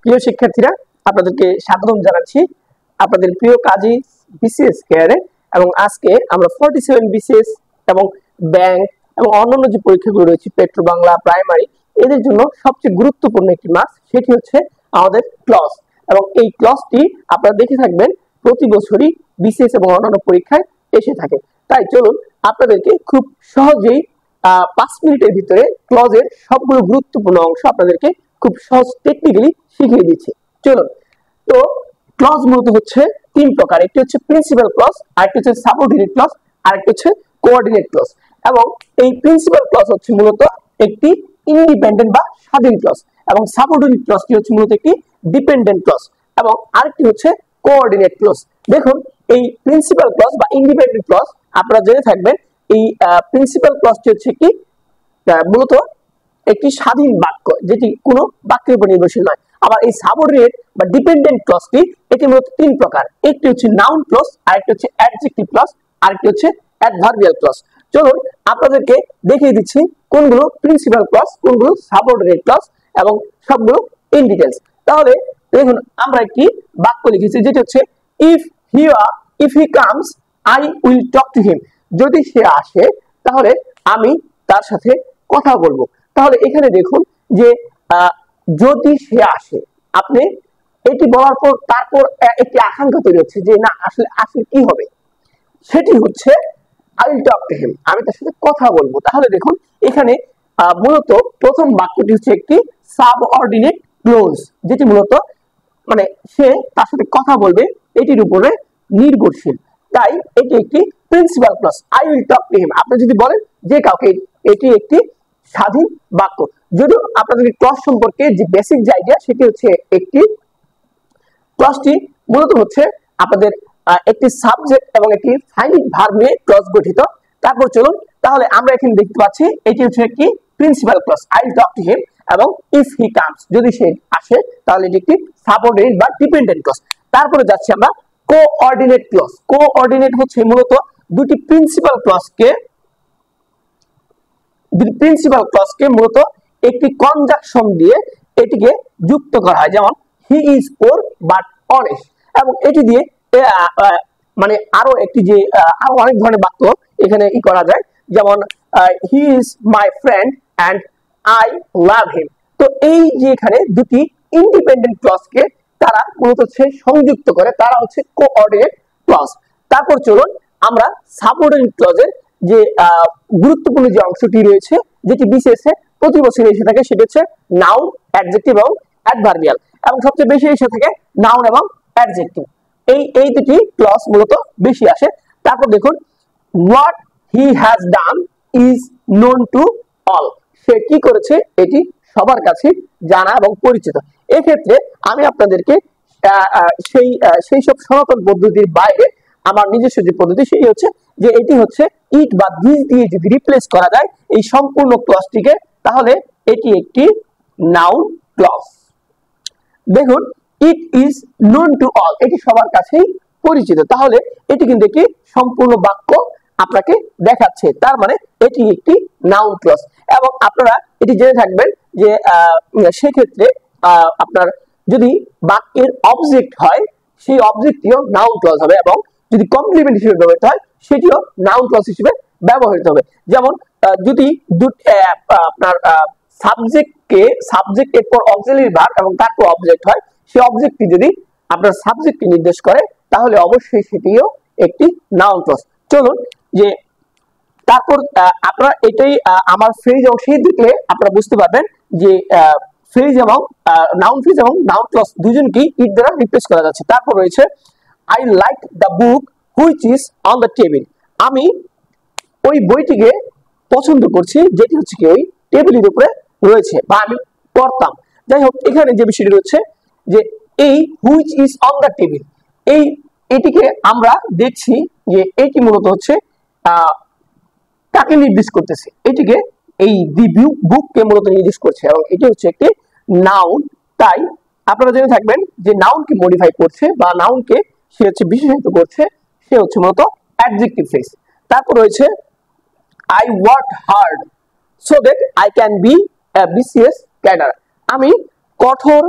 প্রিয় শিক্ষার্থীরা, আপনাদেরকে স্বাগতম জানাচ্ছি আপনাদের প্রিয় কাজী বিসিএস কেয়ারে। এবং আজকে আমরা 47 বিসিএস এবং ব্যাংক এবং অন্যান্য যে পরীক্ষাগুলো রয়েছে, পেট্রো বাংলা, প্রাইমারি, এদের জন্য সবচেয়ে গুরুত্বপূর্ণ একটি মার্কস, সেটি হচ্ছে আমাদের ক্লজ। এবং এই ক্লজটি আপনারা দেখে থাকবেন প্রতি বছরই বিসিএস এবং অন্যান্য পরীক্ষায় এসে থাকে। তাই চলুন আপনাদেরকে খুব সহজেই 5 মিনিটের ভিতরে ক্লজের সবগুলো গুরুত্বপূর্ণ অংশ আপনাদেরকে খুব সহজ টেকনিক্যালি শিখিয়ে দিচ্ছি। চলুন। তো ক্লজ মূলত হচ্ছে তিন প্রকার, একটি হচ্ছে প্রিন্সিপাল ক্লজ, আরেকটি হচ্ছে সাবঅর্ডিনেট ক্লজ, আরেকটি হচ্ছে কোঅর্ডিনেট ক্লজ। এবং এই প্রিন্সিপাল ক্লজ হচ্ছে মূলত একটি ইন্ডিপেন্ডেন্ট বা স্বাধীন ক্লজ, এবং সাবঅর্ডিনেট ক্লজটি হচ্ছে মূলত একটি ডিপেন্ডেন্ট ক্লজ, এবং আরেকটি হচ্ছে কোঅর্ডিনেট ক্লজ। দেখুন, এই প্রিন্সিপাল ক্লজ বা ইন্ডিপেন্ডেন্ট ক্লজ আপনারা জেনে থাকবেন। এই প্রিন্সিপাল ক্লজটি হচ্ছে কি মূলত একটি স্বাধীন বাক্য, যেটি কোনো বাক্যের উপর নির্ভরশীল নয়। আবার এই সাবঅর্ডিনেট বা ডিপেন্ডেন্ট ক্লজটি এটি মূলত তিন প্রকার, একটি হচ্ছে নাউন ক্লজ, আরেকটি হচ্ছে অ্যাডজেক্টিভ ক্লজ, আরেকটি হচ্ছে অ্যাডভার্বিয়াল ক্লজ। চলুন আপনাদেরকে দেখিয়ে দিচ্ছি কোনগুলো প্রিন্সিপাল ক্লজ, কোনগুলো সাবঅর্ডিনেট ক্লজ, এবং সবগুলো ইন ডিটেইলস। তাহলে দেখুন, আমরা একটি বাক্য লিখেছি যেটি হচ্ছে if he comes I will talk to হিম। যদি সে আসে তাহলে আমি তার সাথে কথা বলবো। তাহলে এখানে দেখুন যে যদি সে আসে, আপনি এটি বলার পর তারপর একটি আকাঙ্ক্ষা তৈরি হচ্ছে যে না, আসলে কি হবে, সেটি হচ্ছে আই উইল টক টু হিম, আমি তার সাথে কথা বলবো। তাহলে দেখুন এখানে মূলত প্রথম বাক্যটি হচ্ছে একটি সাবঅর্ডিনেট ক্লজ, যেটি মূলত মানে সে তার সাথে কথা বলবে এটির উপরে নির্ভরশীল। তাই এটি একটি principal clause, I will talk to him. আপনি যদি বলেন যে কাউকে, এটি একটি স্বাধীন বাক্য। যদিও আপনাদের ক্লজ সম্পর্কে যে বেসিক যে আইডিয়া, সেটি হচ্ছে একটি ক্লজটি মূলত হচ্ছে আপনাদের একটি সাবজেক্ট এবং একটি ফাইনিট ভার্ব নিয়ে ক্লজ গঠিত। তারপর চলুন, তাহলে আমরা এখানে দেখতে পাচ্ছি এটি হচ্ছে একটি principal clause, I will talk to him, এবং ইফ হি কামস, যদি সে আসে, তাহলে এটি একটি সাবঅর্ডিনেট বা ডিপেন্ডেন্ট ক্লজ। তারপরে যাচ্ছি আমরা কোঅর্ডিনেট ক্লজ। কোঅর্ডিনেট হচ্ছে মূলত দুটি প্রিন্সিপাল ক্লজকে মূলত একটি কনজাংশন দিয়ে এটিকে যুক্ত করা হয়। যেমন he is poor but honest, এবং এটি দিয়ে মানে আরো একটি যে আরো অনেক ধরনের বাক্য এখানে করা যায়। যেমন he is my friend and I love him. তো এই যে এখানে দুটি ইন্ডিপেন্ডেন্ট ক্লজকে তারা মূলত হচ্ছে সংযুক্ত করে, তারা হচ্ছে কোঅর্ডিনেট ক্লজ। তারপর চলুন আমরা সাবঅর্ডিনেট ক্লজের যে গুরুত্বপূর্ণ যে অংশটি রয়েছে, যেটি বিসিএস এ প্রতি বছর এসে থাকে, সেটি হচ্ছে নাউন, অ্যাডজেক্টিভ এবং অ্যাডভার্বিয়াল, এবং সবচেয়ে বেশি এসে থাকে নাউন এবং অ্যাডজেক্টিভ। এই দুটি ক্লজ মূলত বেশি আসে। তারপর দেখুন, what he has done is known to all. সে কি করেছে এটি সবার কাছে জানা এবং পরিচিত। এক্ষেত্রে আমি আপনাদেরকে সেই সব সনাতন পদ্ধতির বাইরে আমার নিজস্ব যে পদ্ধতি, সেই হচ্ছে যে এটি হচ্ছে ইট বা দিস দিয়ে যদি রিপ্লেস করা যায় এই সম্পূর্ণ ক্লজটিকে, তাহলে এটি একটি নাউন ক্লজ। দেখুন, it is known to all, এটি সবার কাছেই পরিচিত, তাহলে এটি কিন্তু একটি সম্পূর্ণ বাক্য আপনাকে দেখাচ্ছে, তার মানে এটি একটি নাউন ক্লজ। এবং আপনারা এটি জেনে থাকবেন যে সেক্ষেত্রে আপনার যদি বাক্যের অবজেক্ট হয়, সেই অবজেক্টটিও নাউন ক্লজ হবে, এবং যদি কমপ্লিমেন্ট হিসেবে ব্যবহৃত হয়, সেটিও নাউন ক্লজ হিসেবে ব্যবহৃত হবে। যেমন যদি আপনার সাবজেক্টের পর অক্সিলারি ভার্ব এবং তারপর অবজেক্ট হয়, সেই অবজেক্টটি যদি আপনার সাবজেক্টকে নির্দেশ করে, তাহলে অবশ্যই সেটিও একটি নাউন ক্লজ। চলুন যে তারপর আপনারা এটাই আমার ফ্রেজ অংশে দেখলে আপনারা বুঝতে পারবেন যে ফ্রেজ এবং নাউন ফ্রেজ এবং নাউন ক্লজ দুজনকেই ইট দ্বারা রিপ্লেস করা যাচ্ছে। তারপর রয়েছে I like the book which is on the table. আমি ওই বইটিকে পছন্দ করছি যেটি হচ্ছে কি ওই টেবিলের উপরে রয়েছে বা আমি পড়তাম। যাই হোক, এখানে যে বিষয়টি রয়েছে যে এই which is on the table, এটিকে আমরা দেখছি যে এটি মূলত হচ্ছে কাকে নির্দেশ করতেছে, এটিকে এই দি বুককে মূলত নির্দেশ করছে, এবং এটি হচ্ছে একটি নাউন। তাই আপনারা জেনে থাকবেন যে নাউনকে মডিফাই করছে বা নাউনকে সে হচ্ছে বিশেষায়িত করছে, সে হচ্ছে মূলত অ্যাডজেক্টিভ ফ্রেজ। তারপর রয়েছে I worked hard so that I can be a BCS cadre। আমি কঠোর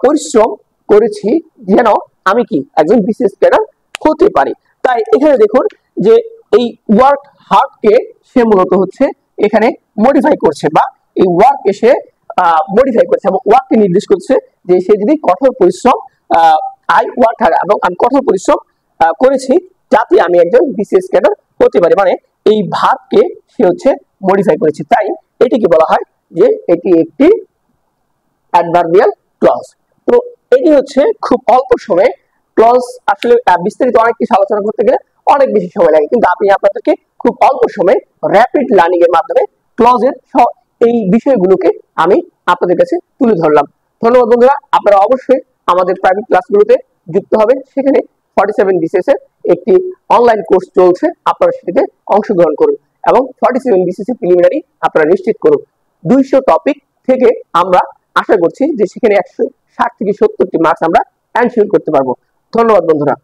পরিশ্রম করেছি যেন আমি কি একজন বিসিএস ক্যাডার হতে পারি। তাই এখানে দেখুন যে এই ওয়ার্ক হার্ডকে সে মূলত হচ্ছে এখানে মডিফাই করছে, বা এই ওয়ার্ক এসে মডিফাই করছে এবং ওয়ার্ককে নির্দেশ করছে যে সে যদি কঠোর পরিশ্রম আই ওয়ার্ক হার্ড এবং আমি কঠোর পরিশ্রম করেছি যাতে আমি একজন বিসিএস ক্যাডার হতে পারি, মানে এই ভার্বকে সে হচ্ছে মডিফাই করেছে। তাই এটিকে বলা হয় যে এটি একটি অ্যাডভার্বিয়াল ক্লজ। তো এটি হচ্ছে খুব অল্প সময়ে ক্লজ, আসলে বিস্তারিত অনেক কিছু আলোচনা করতে গেলে অনেক বেশি সময় লাগে, কিন্তু আমি আপনাদেরকে খুব অল্প সময়ে র্যাপিড লার্নিং এর মাধ্যমে ক্লজের এই বিষয়গুলোকে আমি আপনাদের কাছে তুলে ধরলাম। ধন্যবাদ বন্ধুরা, আপনারা অবশ্যই আমাদের প্রাইভেট ক্লাসগুলোতে যুক্ত হবেন। সেখানে 47 বিসিএস এর একটি অনলাইন কোর্স চলছে, আপনারা সেটাতে অংশগ্রহণ করুন এবং 47 বিসিএস এর প্রিলিমিনারি আপনারা নিশ্চিত করুন। 200 টপিক থেকে আমরা আশা করছি যে সেখানে 160 থেকে 70টি মার্কস আমরা এনশিওর করতে পারবো। ধন্যবাদ বন্ধুরা।